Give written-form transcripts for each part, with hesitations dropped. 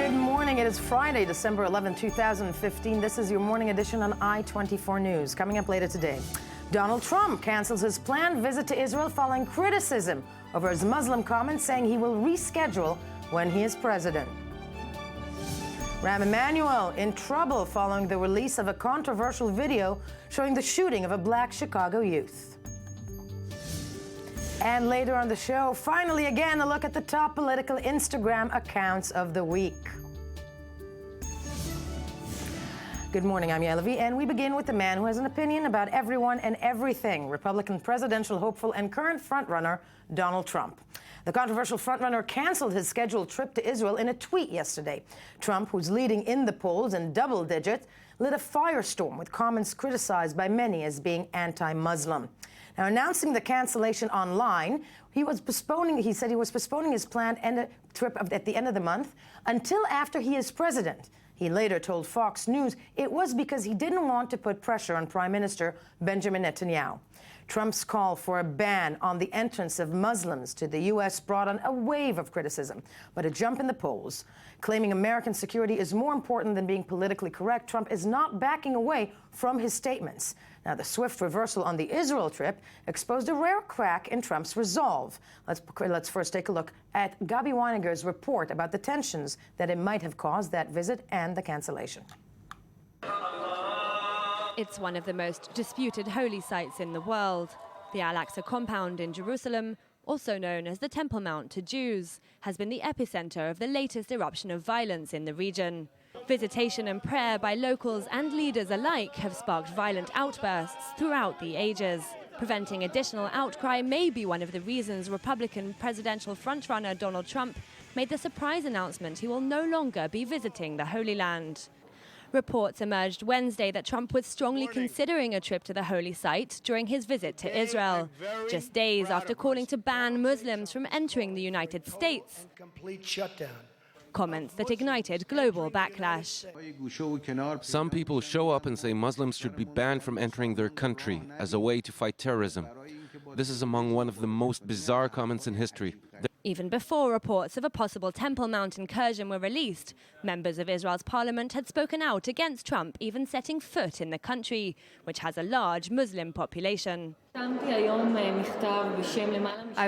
Good morning. It is Friday, December 11, 2015. This is your morning edition on I-24 News. Coming up later today, Donald Trump cancels his planned visit to Israel following criticism over his Muslim comments, saying he will reschedule when he is president. Rahm Emanuel in trouble following the release of a controversial video showing the shooting of a black Chicago youth. And later on the show, finally again, a look at the top political Instagram accounts of the week. Good morning, I'm Yael Lavie, and we begin with the man who has an opinion about everyone and everything, Republican presidential hopeful and current frontrunner Donald Trump. The controversial frontrunner canceled his scheduled trip to Israel in a tweet yesterday. Trump, who's leading in the polls in double digits, lit a firestorm with comments criticized by many as being anti-Muslim. Now, announcing the cancellation online, he said he was postponing his planned trip at the end of the month until after he is president. He later told Fox News it was because he didn't want to put pressure on Prime Minister Benjamin Netanyahu. Trump's call for a ban on the entrance of Muslims to the U.S. brought on a wave of criticism, but a jump in the polls. Claiming American security is more important than being politically correct, Trump is not backing away from his statements. Now, the swift reversal on the Israel trip exposed a rare crack in Trump's resolve. Let's first take a look at Gabi Weiniger's report about the tensions that it might have caused that visit and the cancellation. It's one of the most disputed holy sites in the world. The Al-Aqsa compound in Jerusalem, also known as the Temple Mount to Jews, has been the epicenter of the latest eruption of violence in the region. Visitation and prayer by locals and leaders alike have sparked violent outbursts throughout the ages. Preventing additional outcry may be one of the reasons Republican presidential frontrunner Donald Trump made the surprise announcement he will no longer be visiting the Holy Land. Reports emerged Wednesday that Trump was strongly considering a trip to the holy site during his visit to Israel, just days after calling to ban Muslims from entering the United States. Complete shutdown. Comments that ignited global backlash. Some people show up and say Muslims should be banned from entering their country as a way to fight terrorism. This is among one of the most bizarre comments in history. Even before reports of a possible Temple Mount incursion were released, members of Israel's parliament had spoken out against Trump even setting foot in the country, which has a large Muslim population. I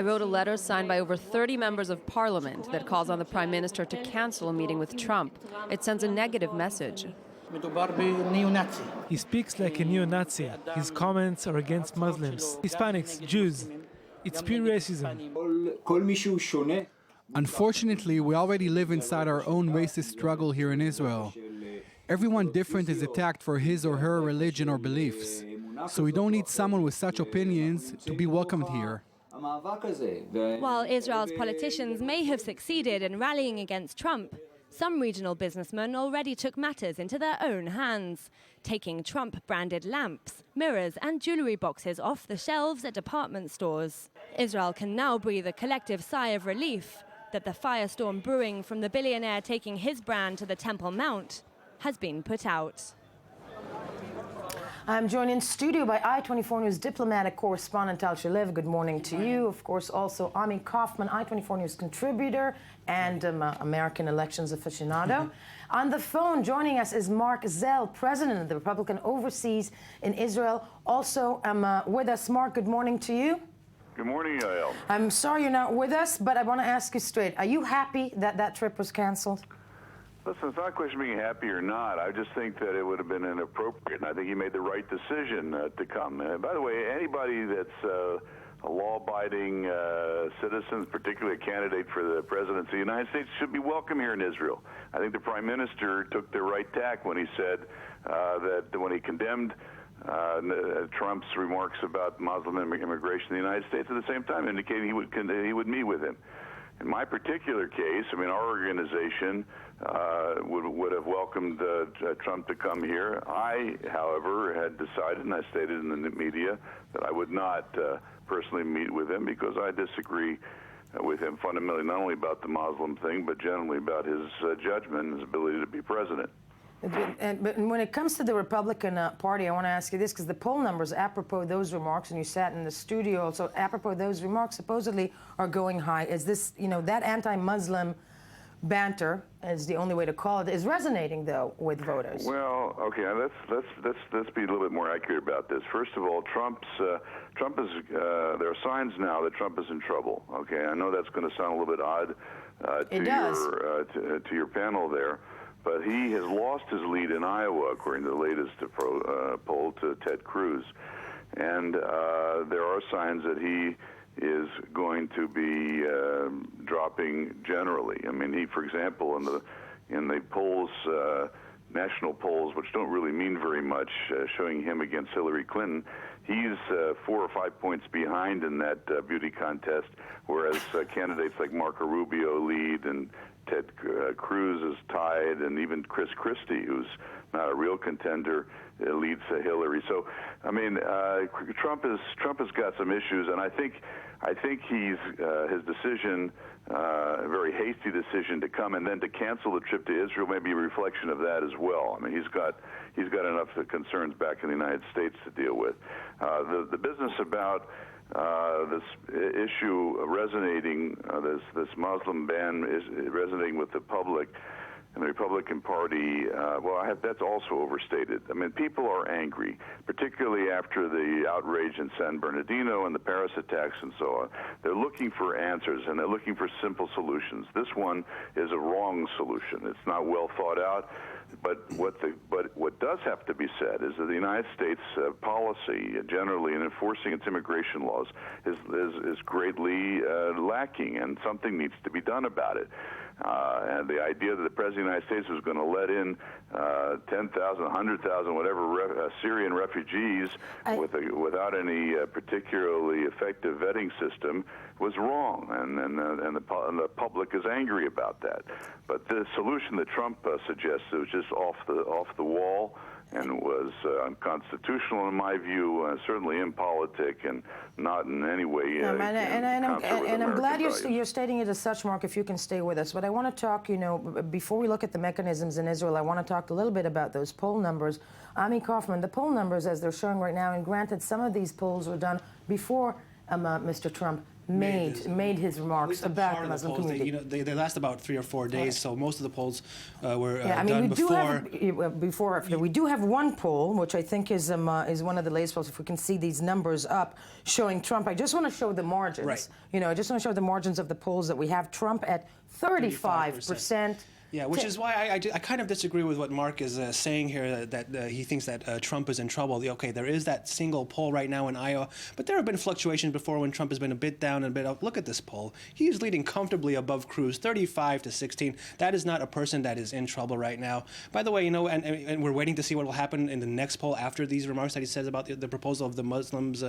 wrote a letter signed by over 30 members of parliament that calls on the prime minister to cancel a meeting with Trump. It sends a negative message. He speaks like a neo-Nazi. His comments are against Muslims, Hispanics, Jews. It's pure racism. Unfortunately, we already live inside our own racist struggle here in Israel. Everyone different is attacked for his or her religion or beliefs. So we don't need someone with such opinions to be welcomed here. While Israel's politicians may have succeeded in rallying against Trump, some regional businessmen already took matters into their own hands, taking Trump-branded lamps, mirrors and jewelry boxes off the shelves at department stores. Israel can now breathe a collective sigh of relief that the firestorm brewing from the billionaire taking his brand to the Temple Mount has been put out. I'm joined in studio by I-24 News diplomatic correspondent Tal Shalev. Good morning to you. Of course, also Ami Kaufman, I-24 News contributor and American elections aficionado. On the phone, joining us is Mark Zell, president of the Republican Overseas in Israel. Also with us, Mark, good morning to you. Good morning, Yael. I'm sorry you're not with us, but I want to ask you straight. Are you happy that that trip was canceled? Listen, it's not a question of being happy or not. I just think that it would have been inappropriate, and I think he made the right decision to come. By the way, anybody that's a law-abiding citizen, particularly a candidate for the presidency of the United States, should be welcome here in Israel. I think the Prime Minister took the right tack when he said that when he condemned Trump's remarks about Muslim immigration in the United States, at the same time indicating he would meet with him. In my particular case, I mean, our organization would have welcomed Trump to come here. I, however, had decided, and I stated in the media, that I would not personally meet with him because I disagree with him fundamentally, not only about the Muslim thing, but generally about his judgment and his ability to be president. But when it comes to the Republican Party, I want to ask you this, because the poll numbers, apropos those remarks, and you sat in the studio also, apropos those remarks, supposedly are going high. Is this, that anti-Muslim banter, is the only way to call it, is resonating, though, with voters. Well, okay, let's be a little bit more accurate about this. First of all, Trump is, there are signs now that Trump is in trouble, okay? I know that's going to sound a little bit odd to your panel there, but he has lost his lead in Iowa, according to the latest poll, to Ted Cruz. And there are signs that he is going to be dropping generally. I mean, he, for example, in the polls, national polls, which don't really mean very much, showing him against Hillary Clinton, he's 4 or 5 points behind in that beauty contest, whereas candidates like Marco Rubio lead, and Ted Cruz is tied, and even Chris Christie, who's not a real contender, leads Hillary. So, I mean, Trump has got some issues, and I think he's his decision, a very hasty decision to come and then to cancel the trip to Israel, may be a reflection of that as well. I mean, he's got enough concerns back in the United States to deal with. The business about this issue resonating, this Muslim ban is resonating with the public and the Republican Party, that's also overstated. I mean, people are angry, particularly after the outrage in San Bernardino and the Paris attacks and so on. They're looking for answers, and they're looking for simple solutions. This one is a wrong solution. It's not well thought out. But what does have to be said is that the United States policy generally in enforcing its immigration laws is greatly lacking, and something needs to be done about it. And the idea that the President of the United States was going to let in 10,000, 100,000, whatever, Syrian refugees without any particularly effective vetting system was wrong, and the public is angry about that. But the solution that Trump suggested was just off the wall and was unconstitutional in my view, certainly impolitic, and not in any way. I'm glad you're stating it as such, Mark, if you can stay with us. But I want to talk, before we look at the mechanisms in Israel, I want to talk a little bit about those poll numbers. Ami Kaufman, the poll numbers as they're showing right now, and granted, some of these polls were done before Mr. Trump made his remarks about the Muslim community. They last about 3 or 4 days, so most of the polls were done before. We do have one poll, which I think is one of the latest polls. If we can see these numbers up, showing Trump. I just want to show the margins. Right. I just want to show the margins of the polls that we have. Trump at 35%. Yeah, which is why I kind of disagree with what Mark is saying here, that he thinks that Trump is in trouble. Okay, there is that single poll right now in Iowa, but there have been fluctuations before when Trump has been a bit down and a bit up. Look at this poll. He is leading comfortably above Cruz, 35-16. That is not a person that is in trouble right now. By the way, and we're waiting to see what will happen in the next poll after these remarks that he says about the proposal of the Muslims,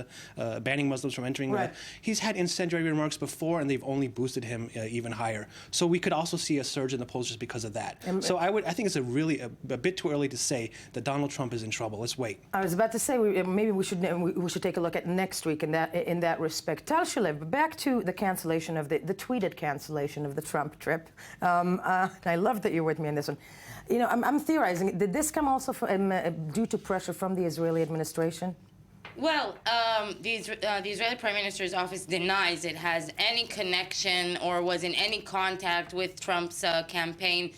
banning Muslims from entering. Right. He's had incendiary remarks before, and they've only boosted him even higher. So we could also see a surge in the polls just because of that. So I think it's a bit too early to say that Donald Trump is in trouble. Let's wait. I was about to say maybe we should take a look at next week in that respect. Tal Shalev, back to the cancellation of the tweeted cancellation of the Trump trip. I love that you're with me on this one. I'm theorizing. Did this come also due to pressure from the Israeli administration? Well, the Israeli Prime Minister's office denies it has any connection or was in any contact with Trump's campaign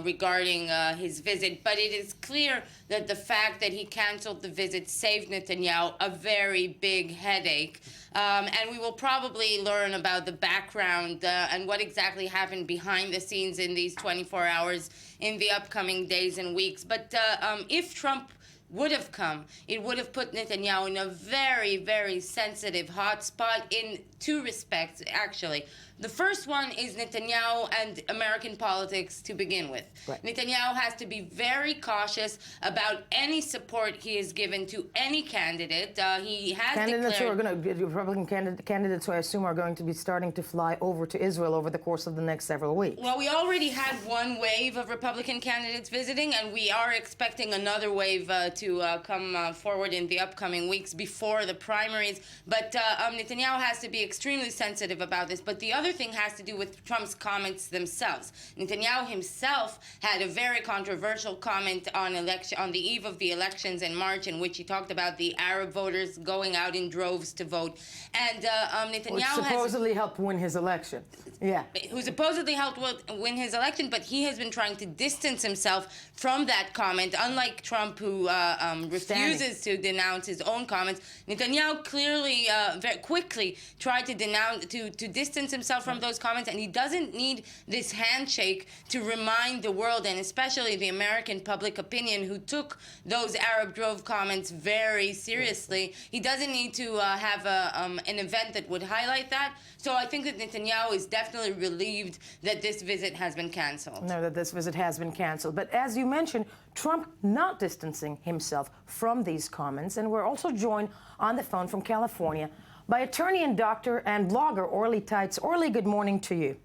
regarding his visit. But it is clear that the fact that he canceled the visit saved Netanyahu a very big headache. And we will probably learn about the background and what exactly happened behind the scenes in these 24 hours in the upcoming days and weeks. But if Trump would have come, it would have put Netanyahu in a very, very sensitive hot spot in 2 respects, actually. The first one is Netanyahu and American politics to begin with. Right. Netanyahu has to be very cautious about any support he is given to any candidate. He has Republican candidates who I assume are going to be starting to fly over to Israel over the course of the next several weeks. Well, we already had one wave of Republican candidates visiting, and we are expecting another wave to come forward in the upcoming weeks before the primaries. But Netanyahu has to be extremely sensitive about this. But the other other thing has to do with Trump's comments themselves. Netanyahu himself had a very controversial comment on the eve of the elections in March, in which he talked about the Arab voters going out in droves to vote. And Netanyahu Which supposedly helped win his election. Yeah. Who supposedly helped win his election, but he has been trying to distance himself from that comment. Unlike Trump, who refuses to denounce his own comments, Netanyahu clearly, very quickly, tried to distance himself from those comments, and he doesn't need this handshake to remind the world, and especially the American public opinion, who took those Arab drove comments very seriously. He doesn't need to have an event that would highlight that. So I think that Netanyahu is definitely relieved that this visit has been canceled. No, that this visit has been canceled. But as you mentioned, Trump not distancing himself from these comments. And we're also joined on the phone from California by attorney and doctor and blogger Orly Teitz. Orly, good morning to you.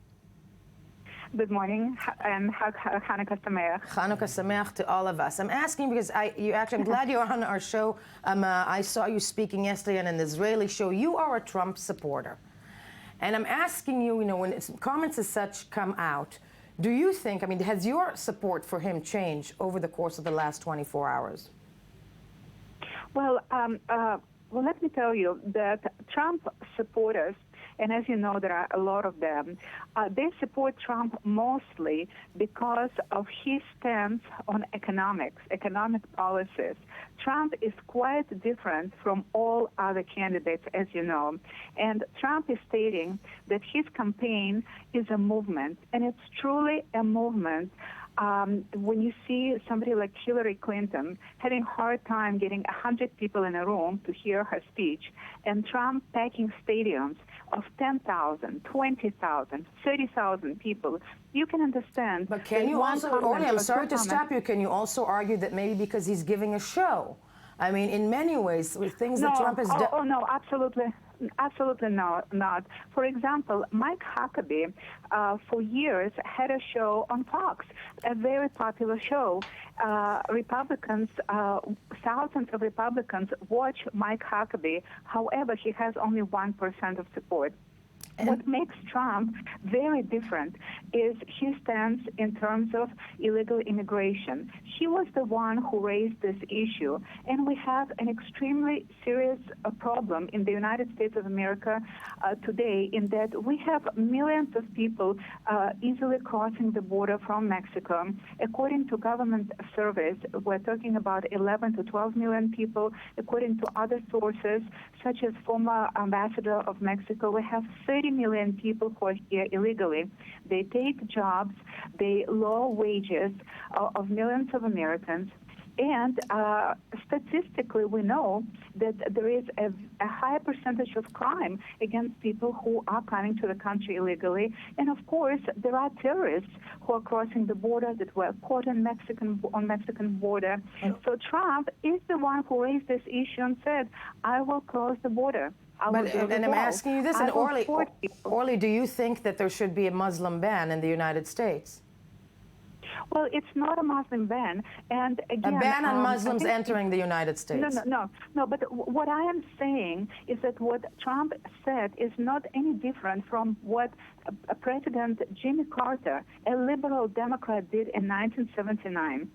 Good morning, and Hanukkah Sameach. Hanukkah Sameach to all of us. I'm asking because I'm glad you're on our show. I saw you speaking yesterday on an Israeli show. You are a Trump supporter. And I'm asking you, when comments as such come out, do you think, has your support for him changed over the course of the last 24 hours? Well, let me tell you that Trump supporters, and as you know, there are a lot of them, they support Trump mostly because of his stance on economic policies. Trump is quite different from all other candidates, as you know. And Trump is stating that his campaign is a movement, and it's truly a movement. When you see somebody like Hillary Clinton having a hard time getting 100 people in a room to hear her speech, and Trump packing stadiums of 10,000, 20,000, 30,000 people, you can understand. But can you also, Orly, I'm sorry to stop you, can you also argue that maybe because he's giving a show? In many ways, with things that Trump has done. Oh, no, absolutely. Absolutely not. For example, Mike Huckabee for years had a show on Fox, a very popular show. Republicans, thousands of Republicans watch Mike Huckabee. However, he has only 1% of support. What makes Trump very different is his stance in terms of illegal immigration. He was the one who raised this issue, and we have an extremely serious problem in the United States of America today, in that we have millions of people easily crossing the border from Mexico. According to government surveys, we're talking about 11 to 12 million people. According to other sources, such as former ambassador of Mexico, we have 30 million people who are here illegally. They take jobs, they lower wages of millions of Americans. And statistically, we know that there is a high percentage of crime against people who are coming to the country illegally. And of course, there are terrorists who are crossing the border that were caught on Mexican border. So Trump is the one who raised this issue and said, "I will close the border." And I'm asking you this, and Orly, do you think that there should be a Muslim ban in the United States? Well, it's not a Muslim ban, and again, a ban on Muslims entering the United States. No. But what I am saying is that what Trump said is not any different from what President Jimmy Carter, a liberal Democrat, did in 1979.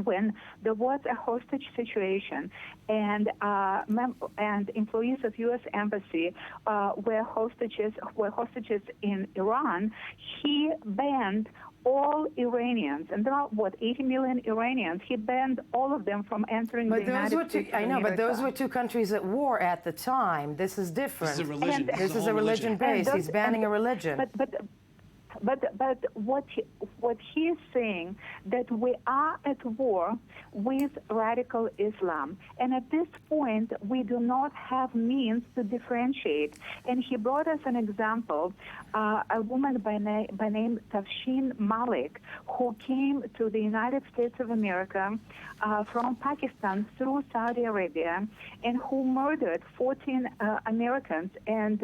When there was a hostage situation, and employees of U.S. Embassy were hostages in Iran, he banned all Iranians, and there are 80 million Iranians. He banned all of them from entering the United States. I know, but those were two countries at war at the time. This is different. This is a religion. This is a religion base. He's banning a religion. But what he is saying, that we are at war with radical Islam, and at this point we do not have means to differentiate. And he brought us an example, a woman by name Tafshin Malik, who came to the United States of America from Pakistan through Saudi Arabia, and who murdered 14 Americans and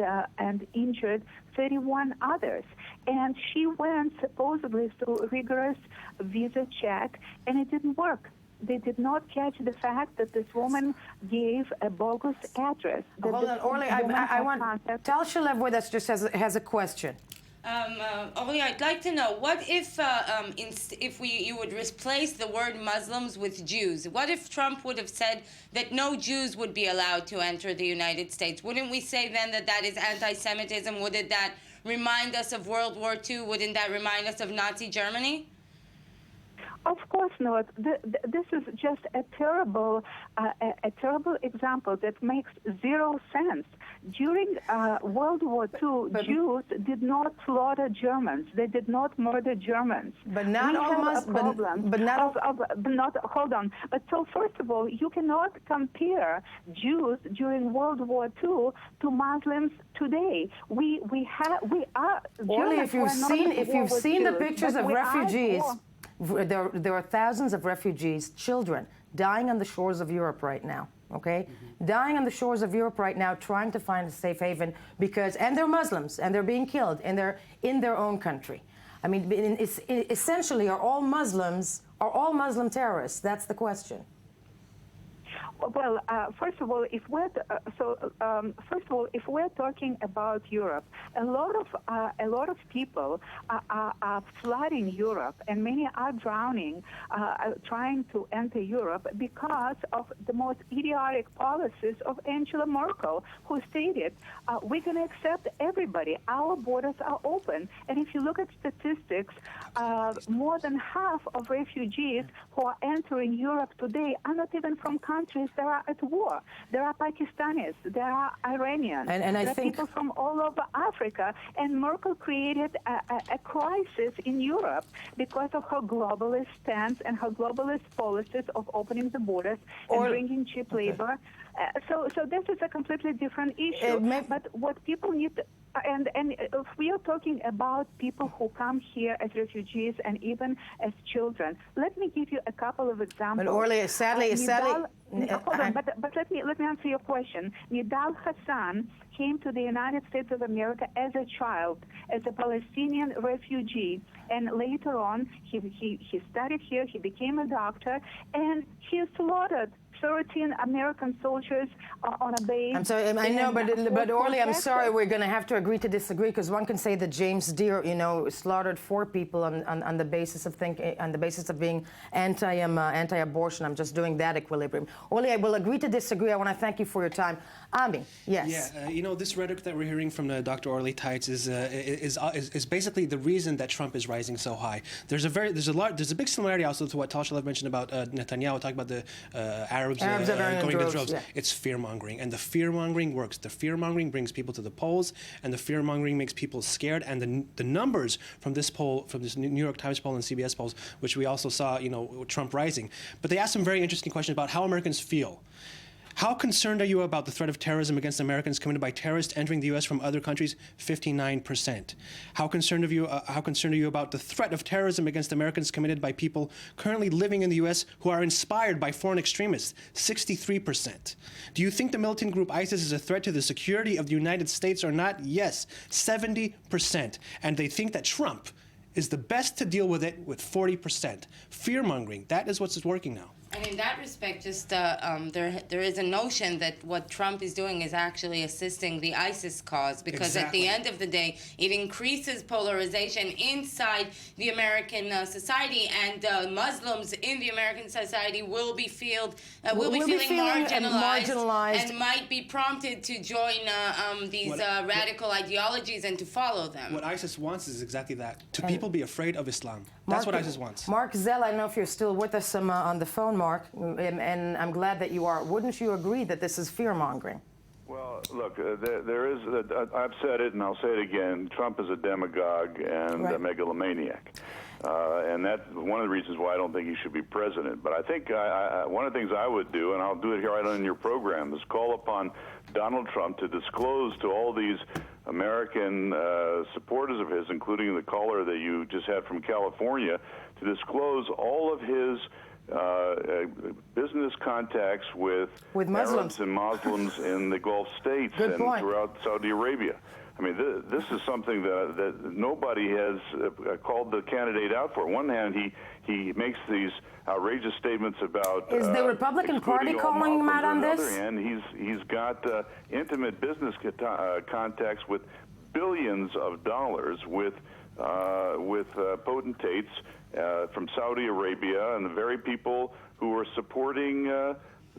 injured 31 others. And she went supposedly through rigorous visa check, and it didn't work. They did not catch the fact that this woman gave a bogus address. Hold on, Orly, I want... Tal Shalev with us just has a question. Oli, I'd like to know, what if you would replace the word Muslims with Jews? What if Trump would have said that no Jews would be allowed to enter the United States? Wouldn't we say then that that is anti-Semitism? Wouldn't that remind us of World War II? Wouldn't that remind us of Nazi Germany? Of course not. This is just a terrible example that makes zero sense. During World War II, Jews did not slaughter Germans. They did not murder Germans. But not all Muslims. Hold on. But so first of all, you cannot compare Jews during World War II to Muslims today. We are. Only if you've seen the pictures of refugees. There are thousands of refugees, children, dying on the shores of Europe right now, okay? Dying on the shores of Europe right now, trying to find a safe haven and they're Muslims, and they're being killed in their own country. I mean, essentially, are all Muslim terrorists? That's the question. Well, first of all, if we're talking about Europe, a lot of people are flooding Europe, and many are drowning, trying to enter Europe because of the most idiotic policies of Angela Merkel, who stated, "We're going to accept everybody. Our borders are open." And if you look at statistics, more than half of refugees who are entering Europe today are not even from countries that are at war. There are Pakistanis, there are Iranians, and there are people from all over Africa. And Merkel created a crisis in Europe because of her globalist stance and her globalist policies of opening the borders and bringing cheap labor. So this is a completely different issue. But what people need to, and if we are talking about people who come here as refugees and even as children, let me give you a couple of examples. But Orly, sadly, hold on, but let me answer your question. Nidal Hassan came to the United States of America as a child, as a Palestinian refugee, and later on he studied here, he became a doctor, and he slaughtered 13 American soldiers on a base. I'm sorry, I know, but Orly, I'm sorry, we're going to have to agree to disagree, because one can say that James Deere, slaughtered 4 people on the basis of being anti-abortion. I'm just doing that equilibrium. Orly, I will agree to disagree. I want to thank you for your time. Ami, yes. Yeah, this rhetoric that we're hearing from Dr. Orly Teitz is basically the reason that Trump is rising so high. There's a big similarity also to what Tal Shalev mentioned about Netanyahu, talking about the Arabs going to droves. Yeah. It's fear-mongering, and the fear-mongering works. The fear-mongering brings people to the polls, and the fear-mongering makes people scared. And the numbers from this poll, from this New York Times poll and CBS polls, which we also saw, Trump rising. But they asked some very interesting questions about how Americans feel. How concerned are you about the threat of terrorism against Americans committed by terrorists entering the U.S. from other countries? 59%. How concerned are you about the threat of terrorism against Americans committed by people currently living in the U.S. who are inspired by foreign extremists? 63%. Do you think the militant group ISIS is a threat to the security of the United States or not? Yes, 70%. And they think that Trump is the best to deal with it with 40%. Fear-mongering, that is what's working now. And in that respect, just there is a notion that what Trump is doing is actually assisting the ISIS cause, because at the end of the day, it increases polarization inside the American society, and Muslims in the American society will be feeling marginalized and might be prompted to join these radical ideologies and to follow them. What ISIS wants is exactly that, people be afraid of Islam. That's what ISIS wants. Mark Zell, I don't know if you're still with us on the phone, Mark, and I'm glad that you are. Wouldn't you agree that this is fear-mongering? Well, look, there is, I've said it and I'll say it again, Trump is a demagogue and a megalomaniac. And that's one of the reasons why I don't think he should be president. But I think one of the things I would do, and I'll do it here right on your program, is call upon Donald Trump to disclose to all these American supporters of his, including the caller that you just had from California, to disclose all of his business contacts with Arabs and Muslims in the Gulf states and throughout Saudi Arabia. I mean, this is something that nobody has called the candidate out for. On one hand, he makes these outrageous statements about. Is the Republican Party calling him out on this? On the other hand, he's got intimate business contacts with billions of dollars with potentates from Saudi Arabia and the very people who are supporting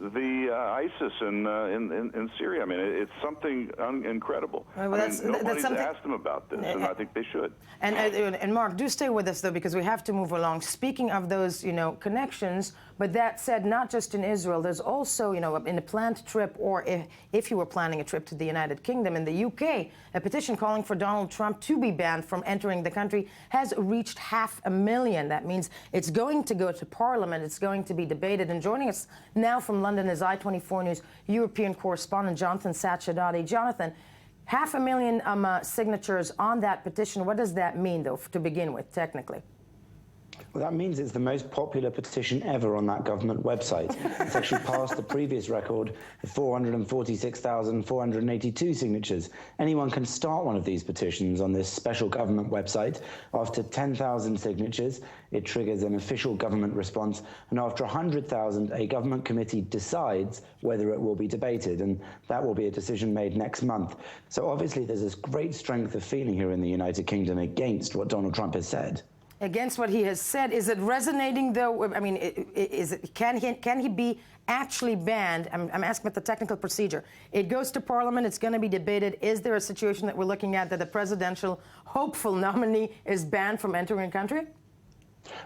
the ISIS in Syria. I mean, it's something incredible. Well, nobody's asked them about this, and I think they should. And Mark, do stay with us, though, because we have to move along. Speaking of those, connections, but that said, not just in Israel, there's also, in a planned trip, or if you were planning a trip to the United Kingdom, in the UK, a petition calling for Donald Trump to be banned from entering the country has reached 500,000. That means it's going to go to Parliament. It's going to be debated. And joining us now from London is I-24 News European correspondent Jonathan Satchadati. Jonathan, 500,000 signatures on that petition. What does that mean, though, to begin with, technically? Well, that means it's the most popular petition ever on that government website. It's actually passed the previous record of 446,482 signatures. Anyone can start one of these petitions on this special government website. After 10,000 signatures, it triggers an official government response. And after 100,000, a government committee decides whether it will be debated. And that will be a decision made next month. So obviously, there's this great strength of feeling here in the United Kingdom against what Donald Trump has said. Against what he has said, is it resonating, though? I mean, can he be actually banned? I'm asking about the technical procedure. It goes to Parliament. It's going to be debated. Is there a situation that we're looking at that the presidential hopeful nominee is banned from entering a country?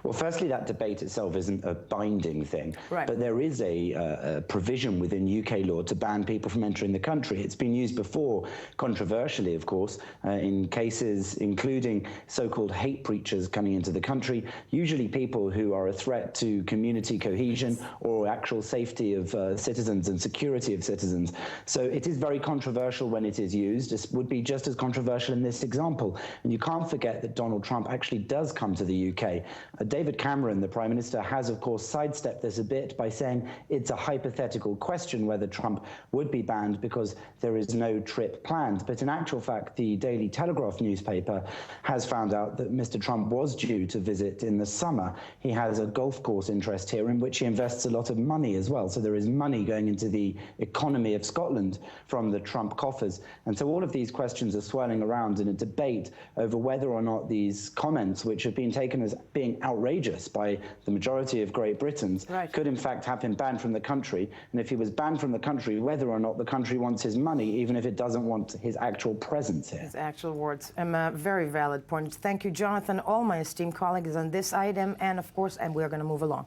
Well, firstly, that debate itself isn't a binding thing, right. But there is a provision within UK law to ban people from entering the country. It's been used before, controversially, of course, in cases including so-called hate preachers coming into the country, usually people who are a threat to community cohesion or actual safety of citizens and security of citizens. So it is very controversial when it is used. It would be just as controversial in this example. And you can't forget that Donald Trump actually does come to the UK. David Cameron, the Prime Minister, has, of course, sidestepped this a bit by saying it's a hypothetical question whether Trump would be banned because there is no trip planned. But in actual fact, the Daily Telegraph newspaper has found out that Mr. Trump was due to visit in the summer. He has a golf course interest here in which he invests a lot of money as well. So there is money going into the economy of Scotland from the Trump coffers. And so all of these questions are swirling around in a debate over whether or not these comments, which have been taken as being outrageous by the majority of Great Britons, right, could in fact have him banned from the country. And if he was banned from the country, whether or not the country wants his money, even if it doesn't want his actual presence here. His actual words. Very valid point. Thank you, Jonathan. All my esteemed colleagues on this item, and of course, we're going to move along.